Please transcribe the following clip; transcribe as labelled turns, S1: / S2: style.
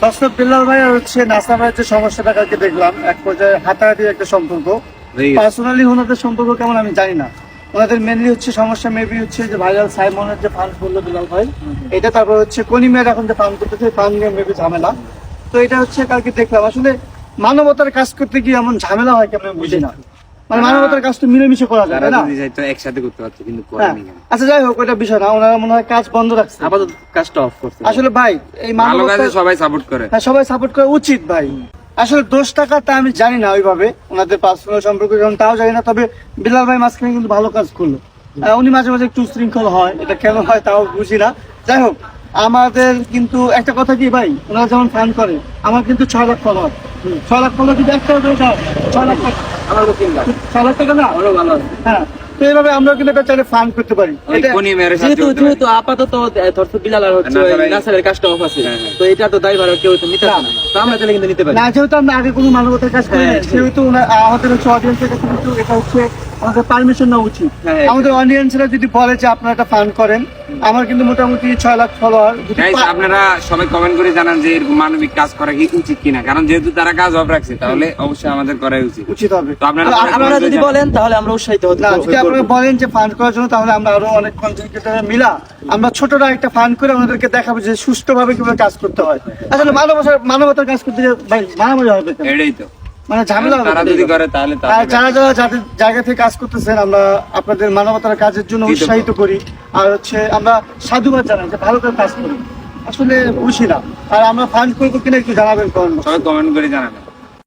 S1: দর্শক বিল্লাল ভাই আর হচ্ছে নাসা ভাইয়ের যে সমস্যাটা কালকে দেখলাম, এক পর্যায়ে হাতাহাতি একটা সম্পর্ক। পার্সোনালি ওনাদের সম্পর্ক কেমন আমি জানি না। ওনাদের মেনলি হচ্ছে সমস্যা মেবি হচ্ছে যে ভাইরাল সাইমনের যে ফান্ড করলো বিল্লাল ভাই, এটা তারপর হচ্ছে কনিমের এখন যে ফান্ড করতেছে ফান্ড নিয়ে মেবি ঝামেলা। তো এটা হচ্ছে কালকে দেখলাম। আসলে মানবতার কাজ করতে গিয়ে এমন ঝামেলা হয় কেমন বুঝি না। মানে মানবতার কাজ তো মিলেমিশে করা যায় না,
S2: একসাথে করতে পারছে কিন্তু
S1: আচ্ছা যাই হোক, ওইটা বিষয় না। ওনারা মনে হয় কাজ বন্ধ রাখছে,
S2: আপাতত কাজটা অফ করছে।
S1: আসলে ভাই এই মানবতা
S2: সবাই সাপোর্ট করে,
S1: হ্যাঁ সবাই সাপোর্ট করা উচিত ভাই। আসলে দোষ টাকা তা আমি জানি না ওইভাবে ওনাদের পার্সোনাল সম্পর্ক যেমন তাও জানি না, তবে বিলাল ভাই মাঝখানে কিন্তু ভালো কাজ করলো। উনি মাঝে মাঝে একটু উশৃঙ্খল হয়, এটা কেন হয় তাও বুঝি না। যাই হোক, আমাদের কিন্তু একটা কথা কি ভাই, ওনারা যেমন ফান করে, আমার কিন্তু 6 লাখ ফলোয়ার, 6 লাখ ফলোয়ার কিন্তু একটা 6 লাখ টাকা,
S2: আমার 3 লাখ
S1: 6 লাখ টাকা না,
S2: ভালো।
S1: হ্যাঁ। তো এইভাবে আমরা কিন্তু একটা চাইলে ফান করতে পারি।
S2: যেহেতু আপাতত বিলাল আর হচ্ছে নাসারের কাজটা অফ আছে, তো এটা তো দায়ভার কেউ তো নিতে পারে না, তো আমরা তাহলে কিন্তু নিতে পারি
S1: না। যেহেতু আমরা আগে কোনো মানবতার কাজ করি, সেহেতু আমাদের হচ্ছে অডিয়েন্সের কাছে কিন্তু এটা হচ্ছে আমাদের পারমিশন নেওয়া উচিত। আমাদের অডিয়েন্সরা যদি বলে যে আপনারা একটা ফান করেন, আমার কিন্তু মোটামুটি 6 লাখ ফলোয়ার।
S2: আপনারা সবাই কমেন্ট করে জানান যে এরকম মানবিক কাজ করা কি উচিত কিনা, কারণ যেহেতু তারা কাজ অফ রাখছে তাহলে অবশ্যই আমাদের করাই উচিত
S1: হবে।
S2: তো আপনারা যদি বলেন তাহলে আমরা উৎসাহিত হতে
S1: না, যদি আপনারা বলেন যে ফান্ড করার জন্য, তাহলে আমরা আরো অনেক কন্টেন্ট ক্রিয়েটর মিলা আমরা ছোটরা একটা ফান্ড করে ওনাদেরকে দেখাবো যে সুষ্ঠুভাবে কিভাবে কাজ করতে হয়। আসলে মানবতার কাজ করতে ভাই মারামারি হবে,
S2: এটাই তো
S1: মানে ঝামেলা হবে।
S2: তারা যদি করে তাহলে
S1: যারা যাদের জায়গা থেকে কাজ করতেছেন, আমরা আপনাদের মানবতার কাজের জন্য উৎসাহিত করি। আর হচ্ছে আমরা সাধুবাদ জানাই যে ভালো করে কাজ করি। আসলে বুঝি না, আর আমরা ফান্ড করবো কিনা একটু জানাবেন,
S2: সবাই কমেন্ট করে জানাবেন।